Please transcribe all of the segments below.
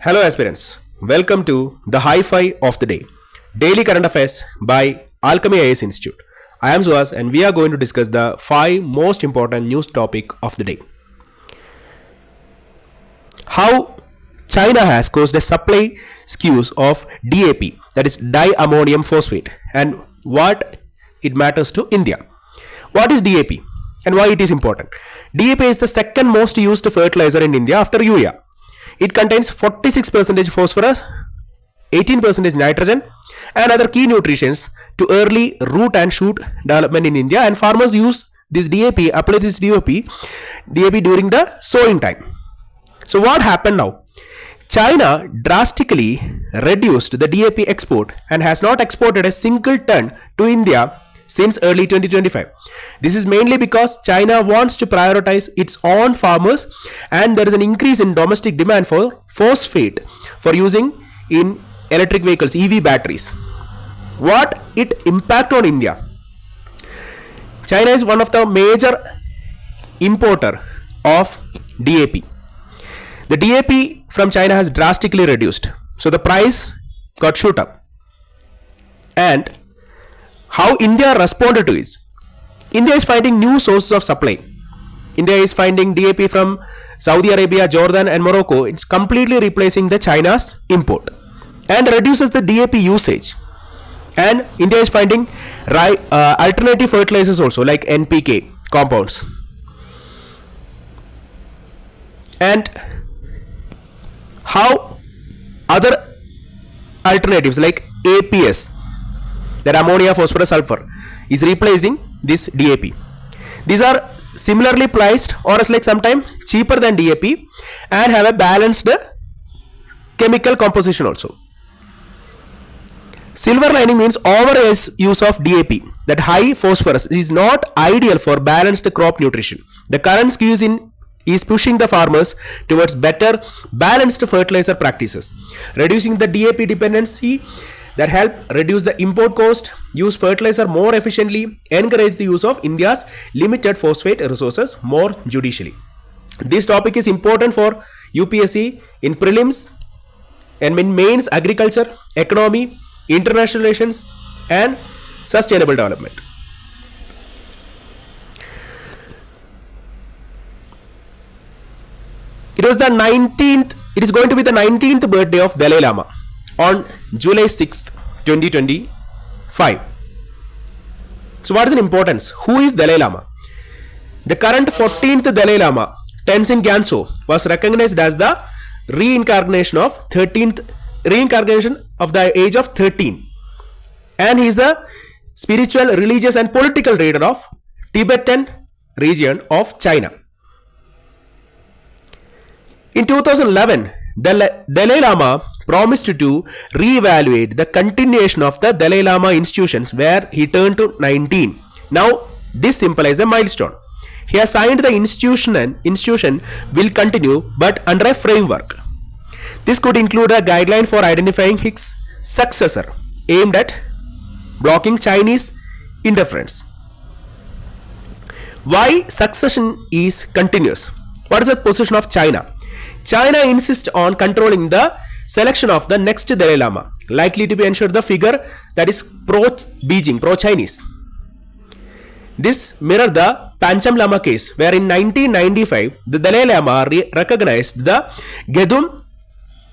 Hello aspirants, welcome to the Hi-Fi of the Day, Daily Current Affairs by Alchemy Ias Institute. I am Suhas and we are going to discuss the 5 most important news topic of the day. How China has caused a supply squeeze of DAP, that is diammonium phosphate, and what it matters to India. What is DAP and why it is important? DAP is the second most used fertilizer in India after urea. It contains 46% phosphorus, 18% nitrogen and other key nutrients to early root and shoot development in India, and farmers use this apply this DAP during the sowing time. So what happened now? China drastically reduced the DAP export and has not exported a single ton to India since early 2025. This is mainly because China wants to prioritize its own farmers, and there is an increase in domestic demand for phosphate for using in electric vehicles, EV batteries. What it impact on India? China is one of the major importer of DAP. The DAP from China has drastically reduced, so the price got shoot up. And how India responded to it? India is finding new sources of supply. India is finding DAP from Saudi Arabia, Jordan and Morocco. It's completely replacing the China's import and reduces the DAP usage. And India is finding alternative fertilizers also, like NPK compounds. And how other alternatives like APS, that ammonia, phosphorus, sulfur, is replacing this DAP. These are similarly priced or like sometimes cheaper than DAP and have a balanced chemical composition also. Silver lining means over use of DAP, that high phosphorus is not ideal for balanced crop nutrition. The current squeeze is pushing the farmers towards better balanced fertilizer practices, reducing the DAP dependency, that help reduce the import cost, use fertilizer more efficiently, encourage the use of India's limited phosphate resources more judicially. This topic is important for UPSC in prelims and in mains, agriculture, economy, international relations and sustainable development. It is going to be the 19th birthday of Dalai Lama on July 6th, 2025. So what is the importance? Who is Dalai Lama? The current 14th Dalai Lama, Tenzin Gyatso, was recognized as the reincarnation of the age of 13. And he is the spiritual, religious and political leader of Tibetan region of China. In 2011, the Dalai Lama promised to re-evaluate the continuation of the Dalai Lama institutions, where he turned to 19. Now, this symbolizes a milestone. He has signed the institution will continue but under a framework. This could include a guideline for identifying his successor aimed at blocking Chinese interference. Why succession is continuous? What is the position of China? China insists on controlling the selection of the next Dalai Lama, likely to be ensured the figure that is pro-Beijing, pro-Chinese. This mirrored the Pancham Lama case, where in 1995 the Dalai Lama recognized the Gedum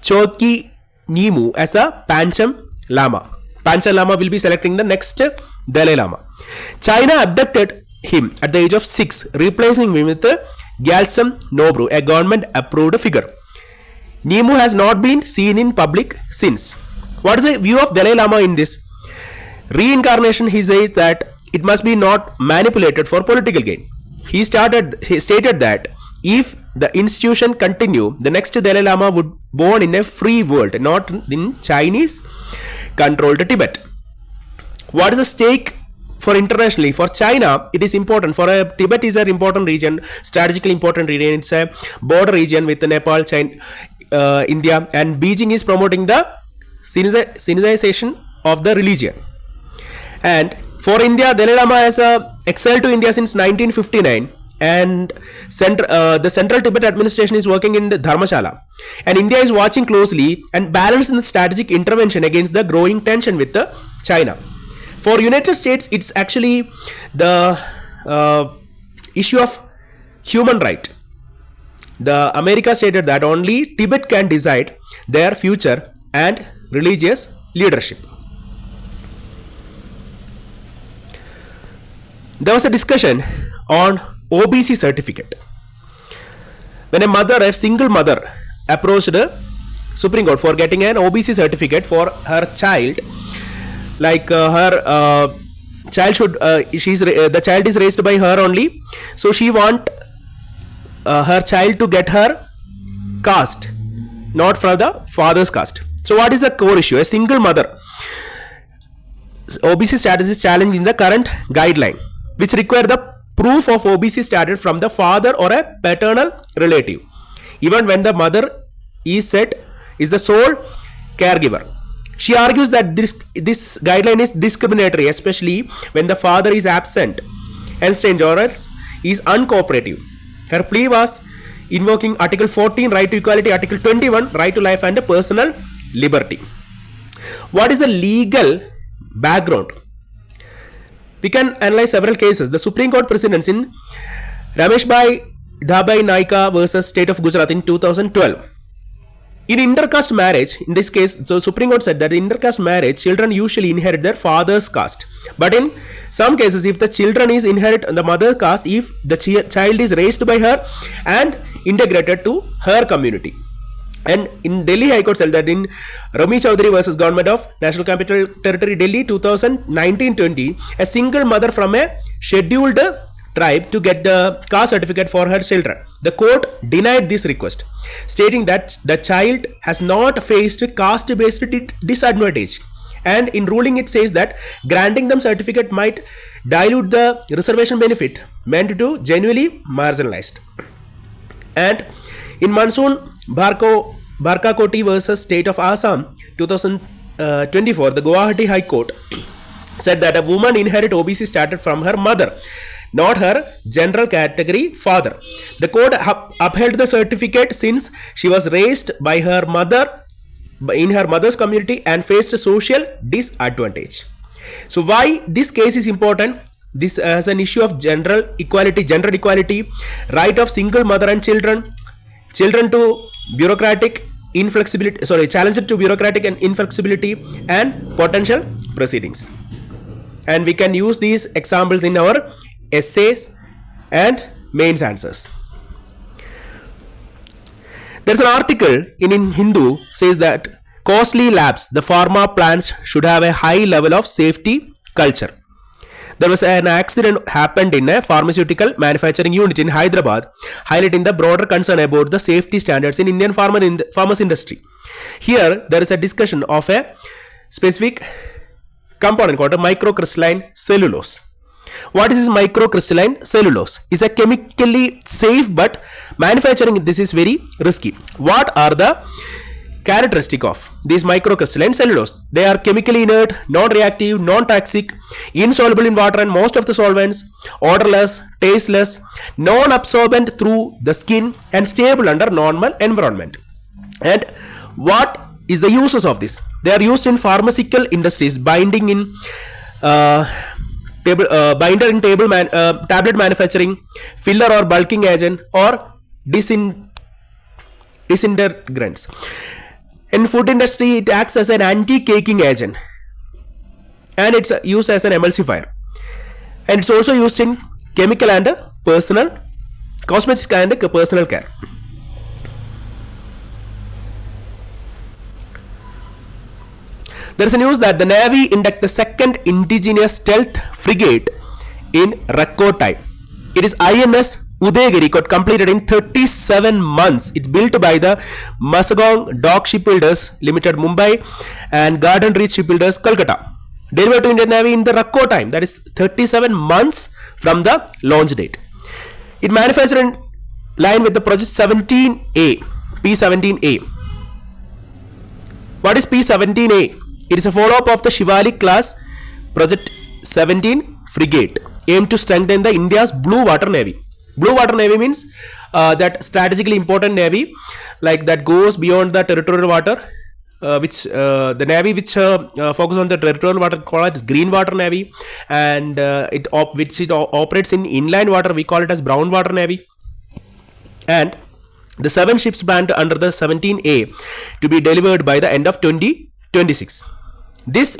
Choki Nimu as a Pancham Lama. Pancham Lama will be selecting the next Dalai Lama. China abducted him at the age of 6, replacing him with Gyaltsam Nobru, a government-approved figure. Nimu has not been seen in public since. What is the view of Dalai Lama in this? Reincarnation, he says that it must be not manipulated for political gain. He stated that if the institution continue, the next Dalai Lama would born in a free world, not in Chinese-controlled Tibet. What is the stake for internationally? For China, it is important. For Tibet is an important region, strategically important region. It's a border region with Nepal, China, India, and Beijing is promoting the Sinicization of the religion. And for India, Dalai Lama has excelled to India since 1959 and the Central Tibet administration is working in the Dharmashala, and India is watching closely and balancing the strategic intervention against the growing tension with the China. For United States, it's actually the issue of human right. The America stated that only Tibet can decide their future and religious leadership. There was a discussion on OBC certificate. When a single mother approached the Supreme Court for getting an OBC certificate for her child, like her child should, the child is raised by her only, so she want her child to get her caste, not from the father's caste. So what is the core issue? A single mother OBC status is challenged in the current guideline, which require the proof of OBC status from the father or a paternal relative, even when the mother is the sole caregiver. She argues that this guideline is discriminatory, especially when the father is absent, estranged, or else is uncooperative. Her plea was invoking Article 14, right to equality, Article 21, right to life and personal liberty. What is the legal background? We can analyze several cases. The Supreme Court precedents in Rameshbhai Dhabai Naika versus State of Gujarat in 2012. In intercaste marriage, in this case, the Supreme Court said that in intercaste marriage, children usually inherit their father's caste. But in some cases, if the children is inherit the mother's caste, if the child is raised by her and integrated to her community. And in Delhi High Court said that in Rami Chaudhary versus Government of National Capital Territory Delhi 2019-20, a single mother from a scheduled tribe to get the caste certificate for her children. The court denied this request, stating that the child has not faced caste-based disadvantage. And in ruling, it says that granting them certificate might dilute the reservation benefit meant to genuinely marginalized. And in Monsoon Barkakoti versus State of Assam 2024, the Guwahati High Court said that a woman inherit OBC status from her mother, not her general category father. The court upheld the certificate since she was raised by her mother in her mother's community and faced social disadvantage. So why this case is important? This as an issue of gender equality, right of single mother and children to bureaucratic inflexibility, challenge to bureaucratic and inflexibility and potential proceedings. And we can use these examples in our essays and mains answers. There's an article in Hindu says that costly labs, the pharma plants should have a high level of safety culture. There was an accident happened in a pharmaceutical manufacturing unit in Hyderabad, highlighting the broader concern about the safety standards in Indian pharmacy industry. Here, there is a discussion of a specific component called a microcrystalline cellulose. What is this microcrystalline cellulose? It's a chemically safe, but manufacturing this is very risky. What are the characteristic of these microcrystalline cellulose? They are chemically inert, non-reactive, non-toxic, insoluble in water and most of the solvents, odorless, tasteless, non-absorbent through the skin and stable under normal environment. And what is the uses of this? They are used in pharmaceutical industries, binder in tablet manufacturing, filler or bulking agent, or disintegrants. In food industry, it acts as an anti-caking agent and it's used as an emulsifier. And it's also used in chemical and personal, cosmetics and personal care. There is a news that the Navy inducted the second indigenous stealth frigate in record time. It is INS Udayagiri got completed in 37 months. It's built by the Masagong Dock Shipbuilders Limited, Mumbai, and Garden Reach Shipbuilders, Kolkata. Delivered to Indian Navy in the record time, that is 37 months from the launch date. It manufactured in line with the Project 17A, P-17A. What is P-17A? It is a follow-up of the Shivalik class Project 17 frigate, aimed to strengthen the India's blue water navy. Blue water navy means that strategically important navy, like that goes beyond the territorial water, which the navy which focus on the territorial water call it green water navy, and it operates in inland water we call it as brown water navy. And the 7 ships planned under the 17A to be delivered by the end of 2026. This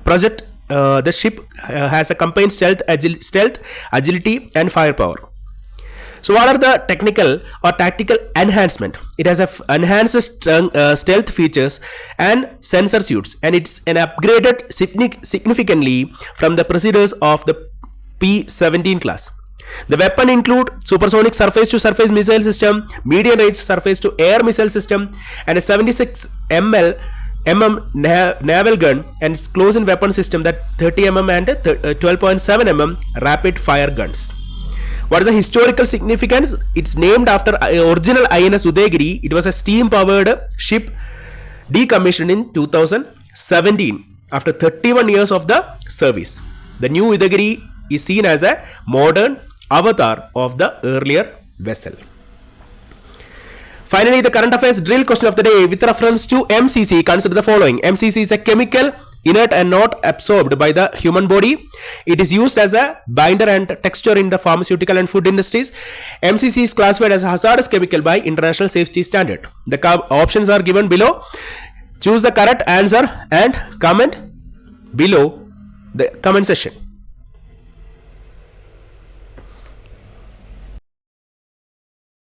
project, the ship has a combined stealth, agility and firepower. So what are the technical or tactical enhancement? It has enhanced stealth features and sensor suits, and it's an upgraded significantly from the preceders of the P-17 class. The weapon include supersonic surface-to-surface missile system, medium-range surface-to-air missile system, and a 76 mm naval gun, and its close-in weapon system that 30 mm and 12.7 mm rapid fire guns. What is the historical significance? It's named after original INS Udaygiri. It was a steam-powered ship decommissioned in 2017 after 31 years of the service. The new Udaygiri is seen as a modern avatar of the earlier vessel. Finally, the current affairs drill question of the day with reference to MCC. Consider the following. MCC is a chemical, inert and not absorbed by the human body. It is used as a binder and texture in the pharmaceutical and food industries. MCC is classified as a hazardous chemical by International Safety Standard. The options are given below. Choose the correct answer and comment below the comment section.